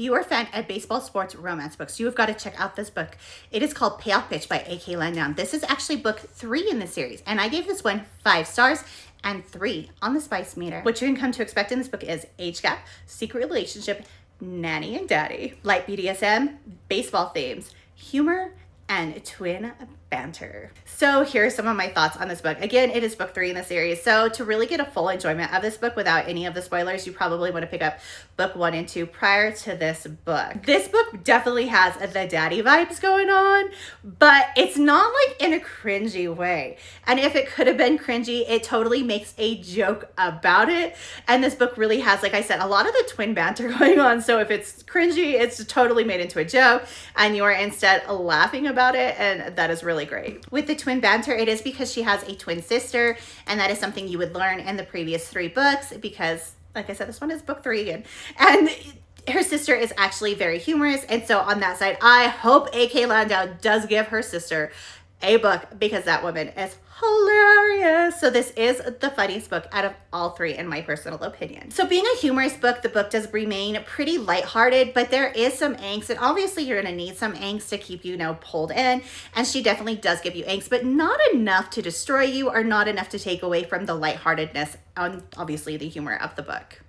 if you are a fan of baseball, sports, romance books, you have got to check out this book. It is called Payoff by A.K. Landow. This is actually book 3 in the series, and I gave this one 5 stars and 3 on the spice meter. What you can come to expect in this book is age gap, secret relationship, nanny and daddy, light BDSM, baseball themes, humor, and twin banter. So here are some of my thoughts on this book. Again, it is book 3 in the series. So to really get a full enjoyment of this book without any of the spoilers, you probably want to pick up book 1 and 2 prior to this book. This book definitely has the daddy vibes going on, but it's not like in a cringy way. And if it could have been cringy, it totally makes a joke about it. And this book really has, like I said, a lot of the twin banter going on. So if it's cringy, it's totally made into a joke and you are instead laughing about it. And that is really great. With the twin banter, it is because she has a twin sister, and that is something you would learn in the previous 3 books because, like I said, this one is book 3 again. And her sister is actually very humorous, and so on that side, I hope A.K. Landow does give her sister a book because that woman is hilarious. So this is the funniest book out of all 3 in my personal opinion. So being a humorous book, the book does remain pretty lighthearted, but there is some angst, and obviously you're gonna need some angst to keep you, pulled in, and she definitely does give you angst, but not enough to destroy you or not enough to take away from the lightheartedness and obviously the humor of the book.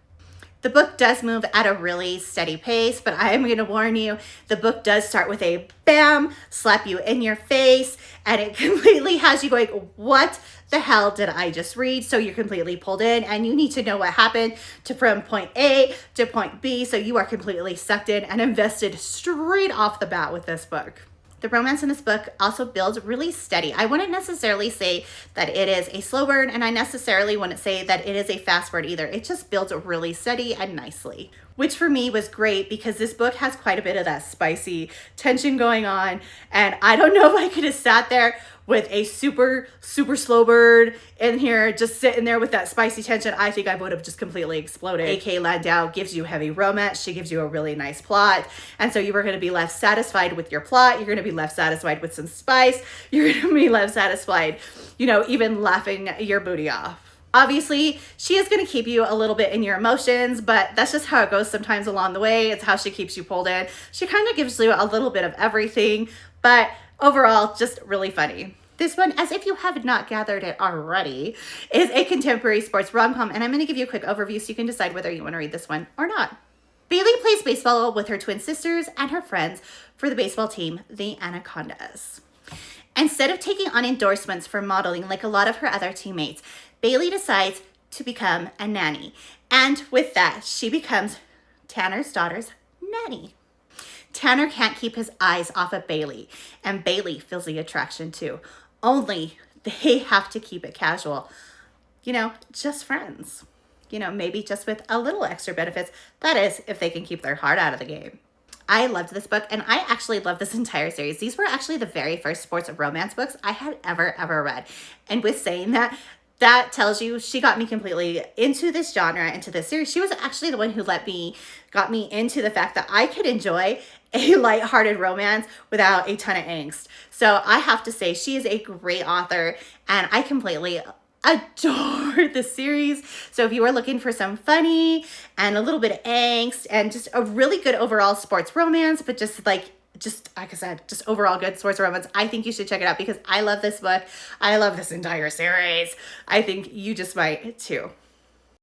The book does move at a really steady pace, but I am going to warn you, the book does start with a bam, slap you in your face, and it completely has you going, what the hell did I just read? So you're completely pulled in, and you need to know what happened from point A to point B, so you are completely sucked in and invested straight off the bat with this book. The romance in this book also builds really steady. I wouldn't necessarily say that it is a slow burn, and I necessarily wouldn't say that it is a fast burn either. It just builds really steady and nicely, which for me was great because this book has quite a bit of that spicy tension going on. And I don't know if I could have sat there with a super slow burn in here, just sitting there with that spicy tension. I think I would have just completely exploded. A.K. Landow gives you heavy romance. She gives you a really nice plot. And so you were going to be left satisfied with your plot. You're going to be left satisfied with some spice. You're going to be left satisfied, even laughing your booty off. Obviously, she is going to keep you a little bit in your emotions, but that's just how it goes sometimes along the way. It's how she keeps you pulled in. She kind of gives you a little bit of everything, but overall, just really funny. This one, as if you have not gathered it already, is a contemporary sports rom-com, and I'm going to give you a quick overview so you can decide whether you want to read this one or not. Bailey plays baseball with her twin sisters and her friends for the baseball team, the Anacondas. Instead of taking on endorsements for modeling like a lot of her other teammates, Bailey decides to become a nanny. And with that, she becomes Tanner's daughter's nanny. Tanner can't keep his eyes off of Bailey, and Bailey feels the attraction too. Only they have to keep it casual. Just friends. Maybe just with a little extra benefits. That is, if they can keep their heart out of the game. I loved this book, and I actually love this entire series. These were actually the very first sports romance books I had ever read. And with saying that, that tells you she got me completely into this genre, into this series. She was actually the one who got me into the fact that I could enjoy a lighthearted romance without a ton of angst. So I have to say she is a great author, and I completely adore the series. So if you are looking for some funny and a little bit of angst and just a really good overall sports romance, but just like I said, just overall good sports romance, I think you should check it out because I love this book. I love this entire series. I think you just might too.